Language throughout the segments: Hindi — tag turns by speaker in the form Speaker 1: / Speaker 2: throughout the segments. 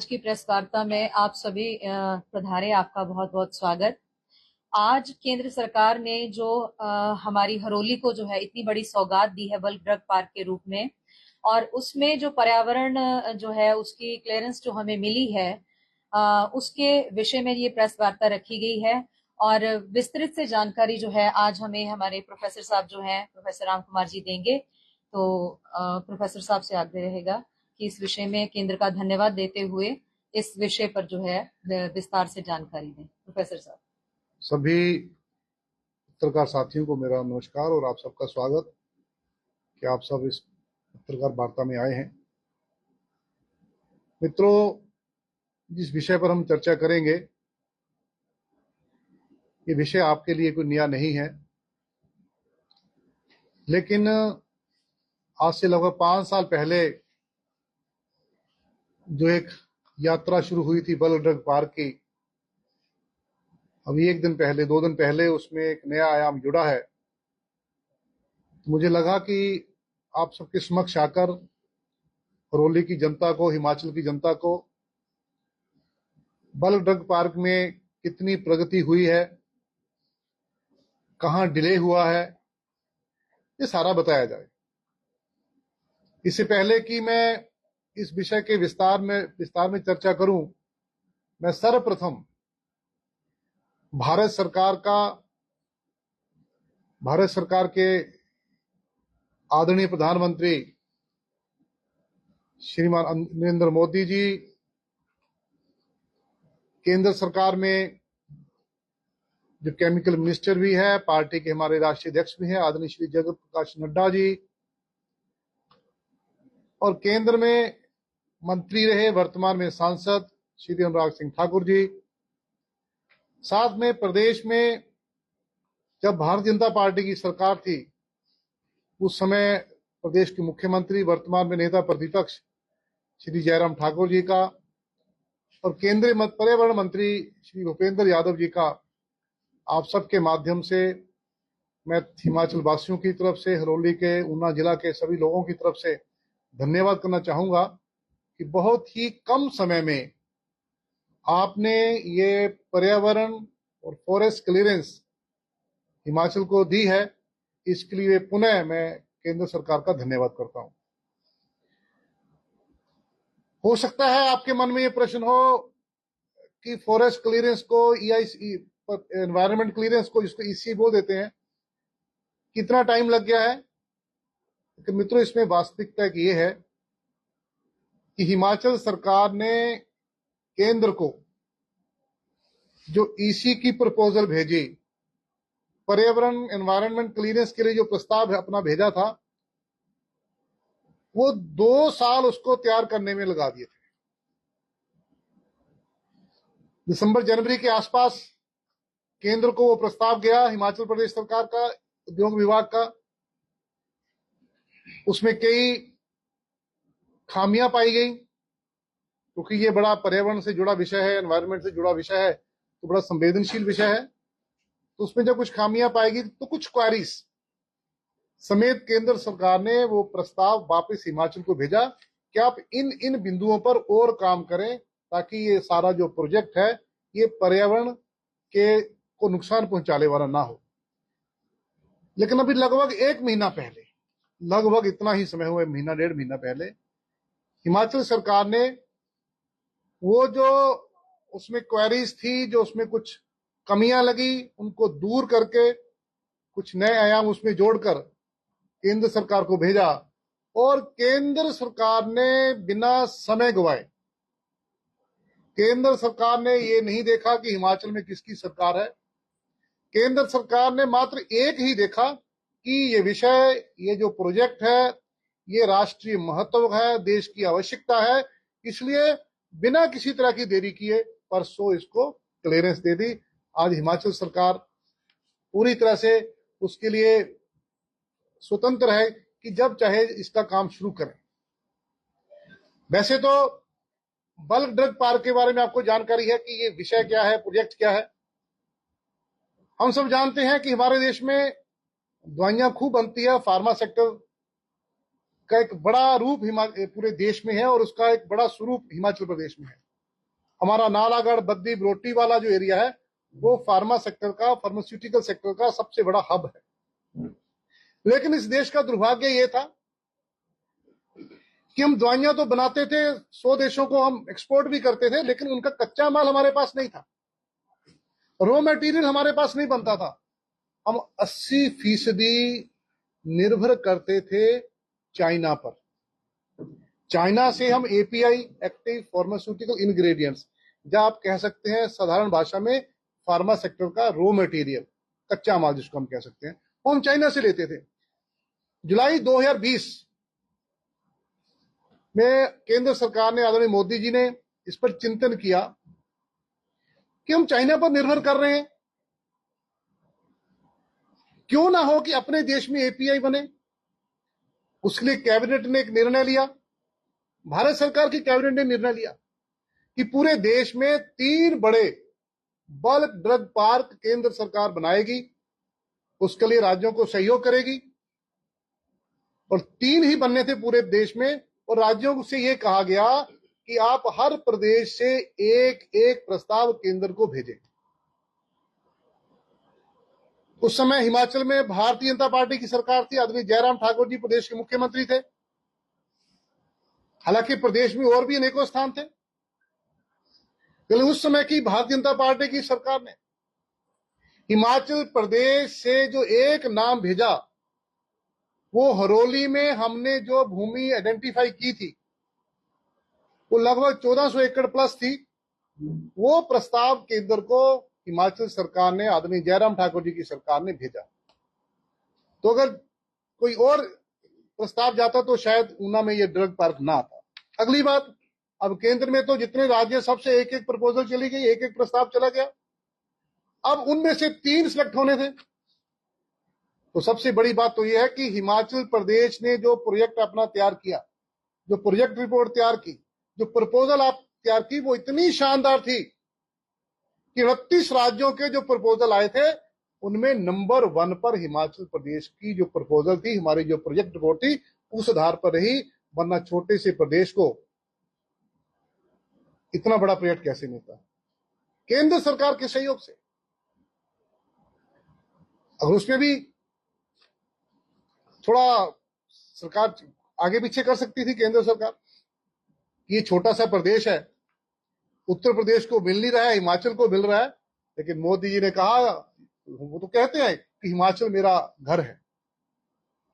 Speaker 1: आज की प्रेस वार्ता में आप सभी पधारे, आपका बहुत बहुत स्वागत। आज केंद्र सरकार ने जो हमारी हरोली को जो है इतनी बड़ी सौगात दी है बल्क ड्रग पार्क के रूप में, और उसमें जो पर्यावरण जो है उसकी क्लियरेंस जो हमें मिली है, उसके विषय में ये प्रेस वार्ता रखी गई है। और विस्तृत से जानकारी जो है आज हमें हमारे प्रोफेसर साहब जो हैं, प्रोफेसर राम कुमार जी देंगे। तो प्रोफेसर साहब से आग्रह रहेगा कि इस विषय में केंद्र का धन्यवाद देते हुए इस विषय पर जो है विस्तार से जानकारी दें। प्रोफेसर साहब।
Speaker 2: सभी पत्रकार साथियों को मेरा नमस्कार और आप सबका स्वागत कि आप सब इस पत्रकार वार्ता में आए हैं। मित्रों, जिस विषय पर हम चर्चा करेंगे ये विषय आपके लिए कोई नया नहीं है, लेकिन आज से लगभग 5 साल पहले जो एक यात्रा शुरू हुई थी बल्क ड्रग पार्क की, अभी 1 दिन पहले 2 दिन पहले उसमें एक नया आयाम जुड़ा है। तो मुझे लगा कि आप सबके समक्ष आकर हरोली की जनता को, हिमाचल की जनता को बल्क ड्रग पार्क में कितनी प्रगति हुई है, कहां डिले हुआ है, ये सारा बताया जाए। इससे पहले कि मैं इस विषय के विस्तार में चर्चा करूं, मैं सर्वप्रथम भारत सरकार के आदरणीय प्रधानमंत्री श्रीमान नरेंद्र मोदी जी, केंद्र सरकार में जो केमिकल मिनिस्टर भी है, पार्टी के हमारे राष्ट्रीय अध्यक्ष भी हैं आदरणीय श्री जगत प्रकाश नड्डा जी, और केंद्र में मंत्री रहे वर्तमान में सांसद श्री अनुराग सिंह ठाकुर जी, साथ में प्रदेश में जब भारतीय जनता पार्टी की सरकार थी उस समय प्रदेश के मुख्यमंत्री वर्तमान में नेता प्रतिपक्ष श्री जयराम ठाकुर जी का, और केंद्रीय पर्यावरण मंत्री श्री भूपेंद्र यादव जी का, आप सबके माध्यम से मैं हिमाचल वासियों की तरफ से, हरोली के, ऊना जिला के सभी लोगों की तरफ से धन्यवाद करना चाहूंगा कि बहुत ही कम समय में आपने ये पर्यावरण और फॉरेस्ट क्लियरेंस हिमाचल को दी है। इसके लिए पुनः मैं केंद्र सरकार का धन्यवाद करता हूं। हो सकता है आपके मन में ये प्रश्न हो कि फॉरेस्ट क्लियरेंस को एनवायरमेंट क्लियरेंस को, जिसको ईसी बोल देते हैं, कितना टाइम लग गया है। तो मित्रों, इसमें वास्तविकता ये है कि हिमाचल सरकार ने केंद्र को जो ईसी की प्रपोजल भेजी, पर्यावरण एनवायरनमेंट क्लियरेंस के लिए जो प्रस्ताव अपना भेजा था, वो 2 साल उसको तैयार करने में लगा दिए थे। दिसंबर जनवरी के आसपास केंद्र को वो प्रस्ताव गया, हिमाचल प्रदेश सरकार का उद्योग विभाग का। उसमें कई खामियां पाई गई, क्योंकि ये बड़ा पर्यावरण से जुड़ा विषय है, एनवायरनमेंट से जुड़ा विषय है, तो बड़ा संवेदनशील विषय है। तो उसमें जब कुछ खामियां पाएगी तो कुछ क्वारीज समेत केंद्र सरकार ने वो प्रस्ताव वापस हिमाचल को भेजा कि आप इन बिंदुओं पर और काम करें ताकि ये सारा जो प्रोजेक्ट है ये पर्यावरण के को नुकसान पहुंचाने वाला ना हो। लेकिन अभी लगभग 1 महीना पहले, लगभग इतना ही समय हुआ, महीना 1.5 महीना पहले, हिमाचल सरकार ने वो जो उसमें क्वेरीज थी, जो उसमें कुछ कमियां लगी, उनको दूर करके कुछ नए आयाम उसमें जोड़कर केंद्र सरकार को भेजा। और केंद्र सरकार ने बिना समय गवाए, केंद्र सरकार ने ये नहीं देखा कि हिमाचल में किसकी सरकार है। केंद्र सरकार ने मात्र एक ही देखा कि ये विषय, ये जो प्रोजेक्ट है, ये राष्ट्रीय महत्व है, देश की आवश्यकता है, इसलिए बिना किसी तरह की देरी किए परसों इसको क्लियरेंस दे दी। आज हिमाचल सरकार पूरी तरह से उसके लिए स्वतंत्र है कि जब चाहे इसका काम शुरू करें। वैसे तो बल्क ड्रग पार्क के बारे में आपको जानकारी है कि ये विषय क्या है, प्रोजेक्ट क्या है। हम सब जानते हैं कि हमारे देश में दवाइयां खूब बनती है, फार्मा सेक्टर का एक बड़ा रूप पूरे देश में है और उसका एक बड़ा स्वरूप हिमाचल प्रदेश में है। हमारा नालागढ़ बद्दी बरोटी वाला जो एरिया है वो फार्मास्यूटिकल सेक्टर का सबसे बड़ा हब है। लेकिन इस देश का दुर्भाग्य ये था कि हम दवाइयां तो बनाते थे, 100 देशों को हम एक्सपोर्ट भी करते थे, लेकिन उनका कच्चा माल हमारे पास नहीं था, रॉ मटेरियल हमारे पास नहीं बनता था। हम 80% निर्भर करते थे चाइना पर। चाइना से हम एपीआई, एक्टिव फार्मास्यूटिकल इंग्रेडिएंट्स, या आप कह सकते हैं साधारण भाषा में फार्मा सेक्टर का रॉ मटेरियल, कच्चा माल जिसको हम कह सकते हैं, वो हम चाइना से लेते थे। जुलाई 2020 में केंद्र सरकार ने, आदरणीय मोदी जी ने इस पर चिंतन किया कि हम चाइना पर निर्भर कर रहे हैं, क्यों ना हो कि अपने देश में एपीआई बने। उसके लिए कैबिनेट ने एक निर्णय लिया, भारत सरकार की कैबिनेट ने निर्णय लिया कि पूरे देश में 3 बड़े बल्क ड्रग पार्क केंद्र सरकार बनाएगी, उसके लिए राज्यों को सहयोग करेगी, और 3 ही बनने थे पूरे देश में। और राज्यों से यह कहा गया कि आप हर प्रदेश से एक एक प्रस्ताव केंद्र को भेजें। उस समय हिमाचल में भारतीय जनता पार्टी की सरकार थी, आदरणीय जयराम ठाकुर जी प्रदेश के मुख्यमंत्री थे। हालांकि प्रदेश में और भी अनेकों स्थान थे, लेकिन उस समय की भारतीय जनता पार्टी की सरकार ने हिमाचल प्रदेश से जो एक नाम भेजा, वो हरोली में हमने जो भूमि आइडेंटिफाई की थी, वो लगभग 1400 एकड़ प्लस थी। वो प्रस्ताव केंद्र को हिमाचल सरकार ने, आदरणीय जयराम ठाकुर जी की सरकार ने भेजा। तो अगर कोई और प्रस्ताव जाता तो शायद ऊना में ये ड्रग पार्क ना आता। अगली बात, अब केंद्र में तो जितने राज्य, सबसे एक एक प्रपोजल चली गई, एक एक प्रस्ताव चला गया। अब उनमें से 3 सिलेक्ट होने थे। तो सबसे बड़ी बात तो यह है कि हिमाचल प्रदेश ने जो प्रोजेक्ट अपना तैयार किया, जो प्रोजेक्ट रिपोर्ट तैयार की, जो प्रपोजल आप तैयार की, वो इतनी शानदार थी कि 29 राज्यों के जो प्रपोजल आए थे, उनमें नंबर 1 पर हिमाचल प्रदेश की जो प्रपोजल थी, हमारी जो प्रोजेक्ट रिपोर्ट थी, उस आधार पर रही। वरना छोटे से प्रदेश को इतना बड़ा प्रोजेक्ट कैसे मिलता? केंद्र सरकार के सहयोग से। अगर उसमें भी थोड़ा सरकार आगे पीछे कर सकती थी, केंद्र सरकार, ये छोटा सा प्रदेश है, उत्तर प्रदेश को मिल नहीं रहा है, हिमाचल को मिल रहा है, लेकिन मोदी जी ने कहा, वो तो कहते हैं कि हिमाचल मेरा घर है।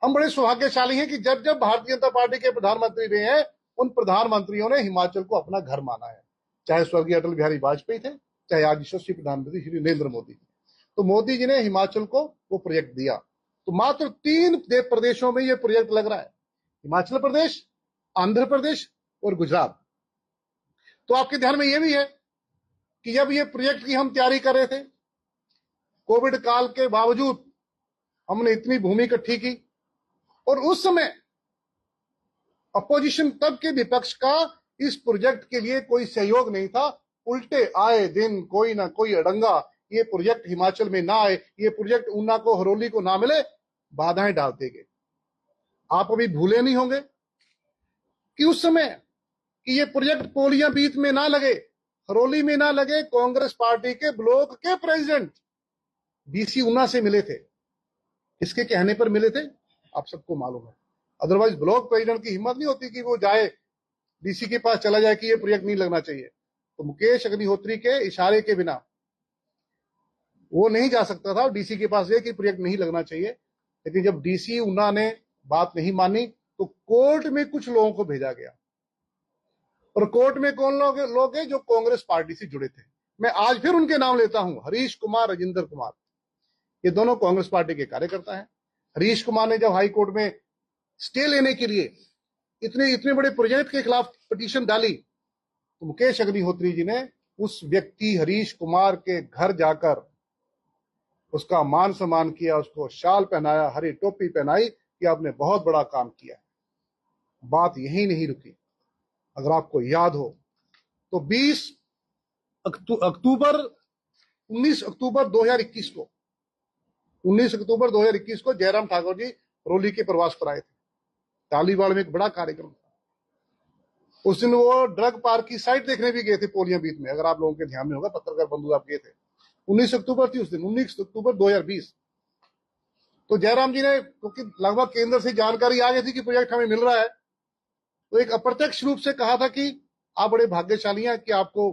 Speaker 2: हम बड़े सौभाग्यशाली हैं कि जब जब भारतीय जनता पार्टी के प्रधानमंत्री रहे हैं, उन प्रधानमंत्रियों ने हिमाचल को अपना घर माना है। चाहे स्वर्गीय अटल बिहारी वाजपेयी थे, चाहे आज यशस्वी प्रधानमंत्री श्री नरेंद्र मोदी। तो मोदी जी ने हिमाचल को वो प्रोजेक्ट दिया। तो मात्र 3 प्रदेशों में ये प्रोजेक्ट लग रहा है, हिमाचल प्रदेश, आंध्र प्रदेश और गुजरात। तो आपके ध्यान में ये भी है कि जब ये प्रोजेक्ट की हम तैयारी कर रहे थे, कोविड काल के बावजूद हमने इतनी भूमि इकट्ठी की, और उस समय अपोजिशन तब के विपक्ष का इस प्रोजेक्ट के लिए कोई सहयोग नहीं था। उल्टे आए दिन कोई ना कोई अड़ंगा, ये प्रोजेक्ट हिमाचल में ना आए, ये प्रोजेक्ट ऊना को, हरोली को ना मिले, बाधाएं डालते गए। आप अभी भूले नहीं होंगे कि उस समय कि ये प्रोजेक्ट पोलिया बीत में ना लगे, हरोली में ना लगे, कांग्रेस पार्टी के ब्लॉक के प्रेसिडेंट डीसी ऊना से मिले थे। किसके कहने पर मिले थे आप सबको मालूम है। अदरवाइज ब्लॉक प्रेसिडेंट की हिम्मत नहीं होती कि वो जाए डीसी के पास चला जाए कि ये प्रोजेक्ट नहीं लगना चाहिए। तो मुकेश अग्निहोत्री के इशारे के बिना वो नहीं जा सकता था डीसी के पास ये कि प्रोजेक्ट नहीं लगना चाहिए। लेकिन जब डीसी ऊना ने बात नहीं मानी, तो कोर्ट में कुछ लोगों को भेजा गया। और कोर्ट में कौन लोग हैं? जो कांग्रेस पार्टी से जुड़े थे। मैं आज फिर उनके नाम लेता हूं, हरीश कुमार, राजेंद्र कुमार। ये दोनों कांग्रेस पार्टी के कार्यकर्ता हैं। हरीश कुमार ने जब हाई कोर्ट में स्टे लेने के लिए इतने बड़े प्रोजेक्ट के खिलाफ पिटीशन डाली, तो मुकेश अग्निहोत्री जी ने उस व्यक्ति हरीश कुमार के घर जाकर उसका मान सम्मान किया, उसको शाल पहनाया, हरी टोपी पहनाई कि आपने बहुत बड़ा काम किया। बात यही नहीं रुकी। अगर आपको याद हो तो 19 अक्टूबर 2021 को जयराम ठाकुर जी रोली के प्रवास पर आए थे। टालीवाड़ में एक बड़ा कार्यक्रम था। उस दिन वो ड्रग पार्क की साइट देखने भी गए थे पोलिया बीच में, अगर आप लोगों के ध्यान में होगा, पत्रकार बंधु आप गए थे। 19 अक्टूबर थी उस दिन, 19 अक्टूबर 2020। तो जयराम जी ने, क्योंकि लगभग केंद्र से जानकारी आ गई थी कि प्रोजेक्ट हमें मिल रहा है, तो एक अप्रत्यक्ष रूप से कहा था कि आप बड़े भाग्यशाली हैं कि आपको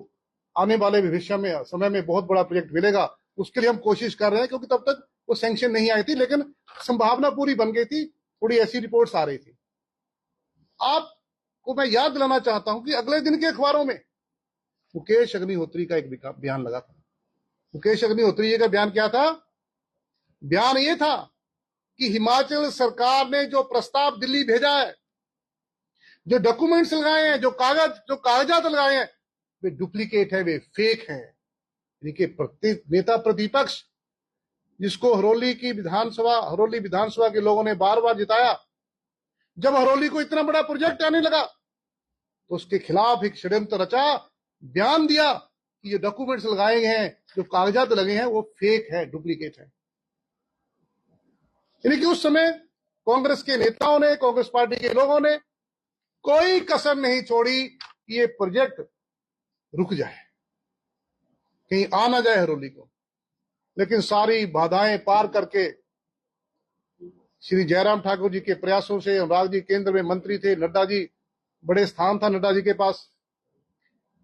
Speaker 2: आने वाले भविष्य में समय में बहुत बड़ा प्रोजेक्ट मिलेगा, उसके लिए हम कोशिश कर रहे हैं। क्योंकि तब तक वो सैंक्शन नहीं आई थी, लेकिन संभावना पूरी बन गई थी, थोड़ी ऐसी रिपोर्ट्स आ रही थी। आपको मैं याद दिलाना चाहता हूं कि अगले दिन के अखबारों में मुकेश अग्निहोत्री का एक बयान लगा था। मुकेश अग्निहोत्री जी का बयान क्या था? बयान ये था कि हिमाचल सरकार ने जो प्रस्ताव दिल्ली भेजा है, जो डॉक्यूमेंट्स लगाए हैं, जो कागजात लगाए हैं, वे डुप्लीकेट है, वे फेक हैं। यानी कि नेता प्रतिपक्ष जिसको हरोली विधानसभा के लोगों ने बार बार जिताया, जब हरोली को इतना बड़ा प्रोजेक्ट आने लगा तो उसके खिलाफ एक षड्यंत्र रचा, बयान दिया कि ये डॉक्यूमेंट्स लगाए गए हैं, जो कागजात लगे हैं, वो फेक है, डुप्लीकेट है। यानी कि उस समय कांग्रेस के नेताओं ने, कांग्रेस पार्टी के लोगों ने कोई कसर नहीं छोड़ी कि ये प्रोजेक्ट रुक जाए, कहीं आ ना जाए हरोली को। लेकिन सारी बाधाएं पार करके श्री जयराम ठाकुर जी के प्रयासों से, अनुराग जी केंद्र में मंत्री थे, नड्डा जी, बड़े स्थान था नड्डा जी के पास,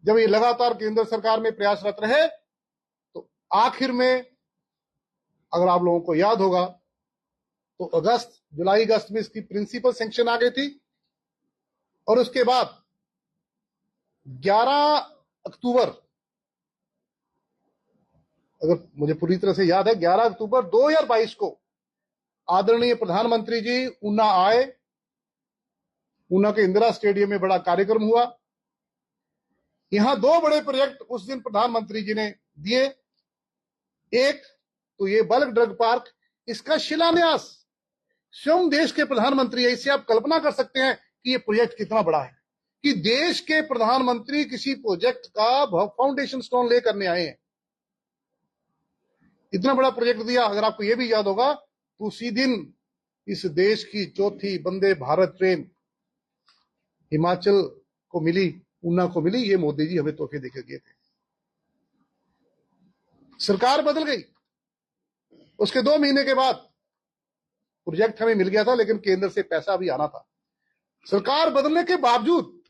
Speaker 2: जब ये लगातार केंद्र सरकार में प्रयासरत रहे, तो आखिर में अगर आप लोगों को याद होगा तो जुलाई अगस्त में इसकी प्रिंसिपल सैंक्शन आ गई थी। और उसके बाद 11 अक्टूबर, अगर मुझे पूरी तरह से याद है, 11 अक्टूबर 2022 को आदरणीय प्रधानमंत्री जी ऊना आए। ऊना के इंदिरा स्टेडियम में बड़ा कार्यक्रम हुआ। यहां दो बड़े प्रोजेक्ट उस दिन प्रधानमंत्री जी ने दिए। एक तो ये बल्क ड्रग पार्क, इसका शिलान्यास स्वयं देश के प्रधानमंत्री है। इससे आप कल्पना कर सकते हैं कि ये प्रोजेक्ट कितना बड़ा है, कि देश के प्रधानमंत्री किसी प्रोजेक्ट का फाउंडेशन स्टोन ले करने आए हैं। इतना बड़ा प्रोजेक्ट दिया। अगर आपको यह भी याद होगा तो उसी दिन इस देश की चौथी वंदे भारत ट्रेन हिमाचल को मिली, ऊना को मिली। ये मोदी जी हमें तोहफे देकर गए थे। सरकार बदल गई, उसके 2 महीने के बाद प्रोजेक्ट हमें मिल गया था, लेकिन केंद्र से पैसा भी आना था। सरकार बदलने के बावजूद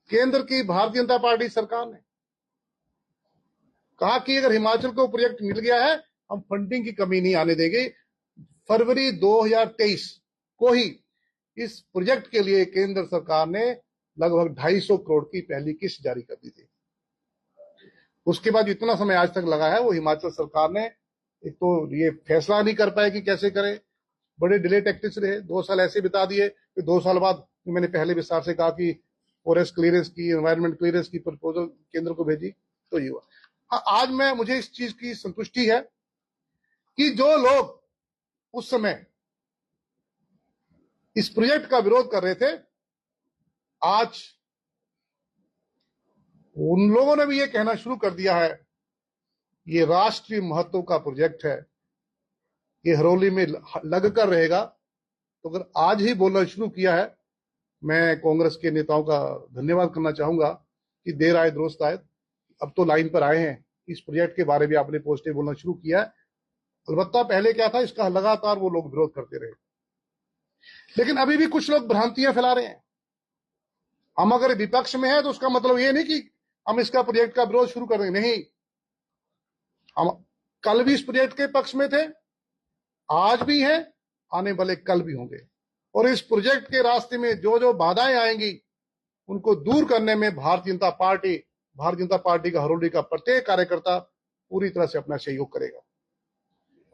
Speaker 2: केंद्र की भारतीय जनता पार्टी सरकार ने कहा कि अगर हिमाचल को प्रोजेक्ट मिल गया है, हम फंडिंग की कमी नहीं आने देंगे। फरवरी 2023 को ही इस प्रोजेक्ट के लिए केंद्र सरकार ने लगभग 250 करोड़ की पहली किस्त जारी कर दी थी। उसके बाद इतना समय आज तक लगा है, वो हिमाचल सरकार ने एक तो ये फैसला नहीं कर पाए कि कैसे करे, बड़े डिले टैक्टिक्स रहे। 2 साल ऐसे बिता दिए, फिर 2 साल बाद मैंने पहले विस्तार से कहा कि फॉरेस्ट क्लियरेंस की, एनवायरमेंट क्लियरेंस की प्रपोजल केंद्र को भेजी, तो ये हुआ। हाँ, आज मुझे इस चीज की संतुष्टि है कि जो लोग उस समय इस प्रोजेक्ट का विरोध कर रहे थे, आज उन लोगों ने भी ये कहना शुरू कर दिया है ये राष्ट्रीय महत्व का प्रोजेक्ट है, ये हरोली में लगकर रहेगा। तो अगर आज ही बोलना शुरू किया है, मैं कांग्रेस के नेताओं का धन्यवाद करना चाहूंगा कि देर आए दुरुस्त आए, अब तो लाइन पर आए हैं। इस प्रोजेक्ट के बारे में आपने पॉजिटिव बोलना शुरू किया है। अलबत्ता पहले क्या था, इसका लगातार वो लोग विरोध करते रहे, लेकिन अभी भी कुछ लोग भ्रांतियां फैला रहे हैं। हम अगर विपक्ष में है तो उसका मतलब ये नहीं कि हम इसका प्रोजेक्ट का विरोध शुरू कर देंगे, नहीं। हम कल भी इस प्रोजेक्ट के पक्ष में थे, आज भी हैं, आने वाले कल भी होंगे। और इस प्रोजेक्ट के रास्ते में जो जो बाधाएं आएंगी, उनको दूर करने में भारतीय जनता पार्टी का हरोली का प्रत्येक कार्यकर्ता पूरी तरह से अपना सहयोग करेगा।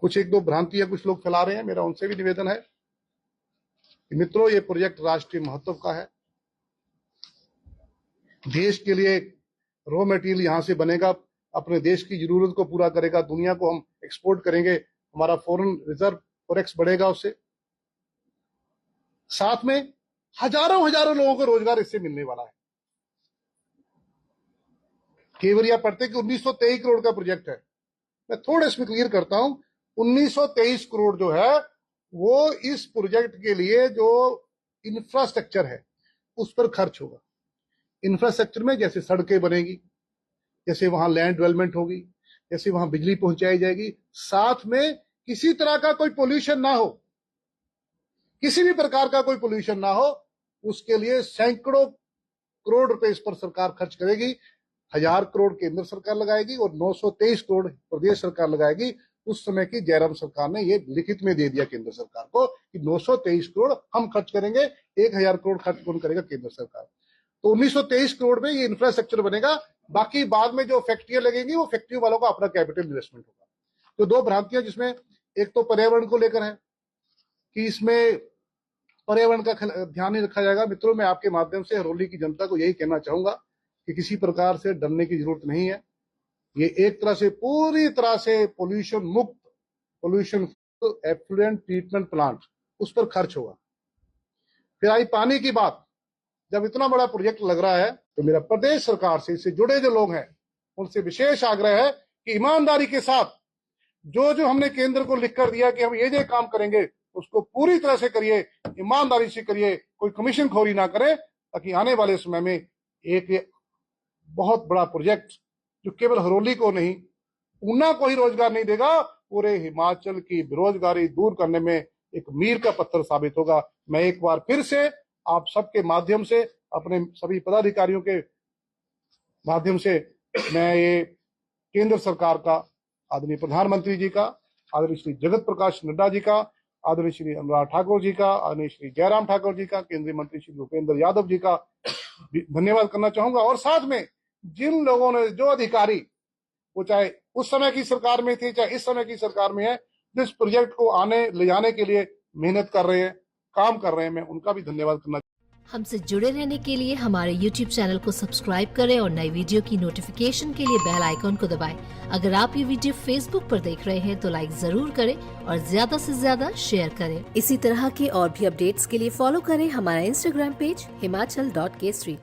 Speaker 2: कुछ 1-2 भ्रांतियां कुछ लोग फैला रहे हैं, मेरा उनसे भी निवेदन है कि मित्रों, ये प्रोजेक्ट राष्ट्रीय महत्व का है। देश के लिए रॉ मटेरियल यहां से बनेगा, अपने देश की जरूरत को पूरा करेगा, दुनिया को हम एक्सपोर्ट करेंगे, हमारा फॉरेन रिजर्व फॉरेक्स बढ़ेगा उससे। साथ में हजारों लोगों को रोजगार इससे मिलने वाला है। केवरिया पढ़ते कि 1923 करोड़ का प्रोजेक्ट है। मैं थोड़ा इसमें क्लियर करता हूं, 1923 करोड़ जो है वो इस प्रोजेक्ट के लिए जो इंफ्रास्ट्रक्चर है, उस पर खर्च होगा। इंफ्रास्ट्रक्चर में जैसे सड़कें बनेगी, जैसे वहां लैंड डेवलपमेंट होगी, जैसे वहां बिजली पहुंचाई जाएगी, साथ में किसी तरह का कोई पोल्यूशन ना हो, किसी भी प्रकार का कोई पोल्यूशन ना हो, उसके लिए सैकड़ों करोड़ रुपए इस पर सरकार खर्च करेगी। 1000 करोड़ केंद्र सरकार लगाएगी और 923 करोड़ प्रदेश सरकार लगाएगी। उस समय की जयराम सरकार ने ये लिखित में दे दिया केंद्र सरकार को कि 923 करोड़ हम खर्च करेंगे, 1000 करोड़ खर्च कौन करेगा? केंद्र सरकार। तो 1923 करोड़ में ये इंफ्रास्ट्रक्चर बनेगा। बाकी बाद में जो फैक्ट्रियां लगेंगी वो फैक्ट्री वालों का अपना कैपिटल इन्वेस्टमेंट होगा। तो दो भ्रांतियां, जिसमें एक तो पर्यावरण को लेकर है कि इसमें पर्यावरण का ध्यान नहीं रखा जाएगा। मित्रों, मैं आपके माध्यम से हरोली की जनता को यही कहना चाहूंगा कि किसी प्रकार से डरने की जरूरत नहीं है। ये एक तरह से पूरी तरह से पोल्यूशन मुक्त, पोल्यूशन एफ्लुएंट ट्रीटमेंट प्लांट, उस पर खर्च होगा। फिर आई पानी की बात। जब इतना बड़ा प्रोजेक्ट लग रहा है तो मेरा प्रदेश सरकार से, इससे जुड़े जो लोग हैं उनसे विशेष आग्रह है कि ईमानदारी के साथ जो जो हमने केंद्र को लिख कर दिया कि हम ये काम करेंगे, उसको पूरी तरह से करिए, ईमानदारी से करिए, कोई कमीशन खोरी ना करें, ताकि आने वाले समय में एक बहुत बड़ा प्रोजेक्ट जो केवल हरोली को नहीं, ऊना को ही रोजगार नहीं देगा, पूरे हिमाचल की बेरोजगारी दूर करने में एक मील का पत्थर साबित होगा। मैं एक बार फिर से आप सबके माध्यम से, अपने सभी पदाधिकारियों के माध्यम से, मैं ये केंद्र सरकार का, आदरणीय प्रधानमंत्री जी का, आदरणीय श्री जगत प्रकाश नड्डा जी का, आदरणीय श्री अनुराग ठाकुर जी का, आदरणीय श्री जयराम ठाकुर जी का, केंद्रीय मंत्री श्री भूपेंद्र यादव जी का धन्यवाद करना चाहूंगा। और साथ में जिन लोगों ने, जो अधिकारी, वो चाहे उस समय की सरकार में थे चाहे इस समय की सरकार में है, जिस प्रोजेक्ट को आने ले जाने के लिए मेहनत कर रहे हैं, काम कर रहे हैं, मैं उनका भी धन्यवाद करना।
Speaker 3: हमसे जुड़े रहने के लिए हमारे YouTube चैनल को सब्सक्राइब करें और नई वीडियो की नोटिफिकेशन के लिए बेल आइकॉन को दबाएं। अगर आप ये वीडियो Facebook पर देख रहे हैं तो लाइक जरूर करें और ज्यादा से ज्यादा शेयर करें। इसी तरह के और भी अपडेट्स के लिए फॉलो करें हमारा Instagram पेज himachal.kesri।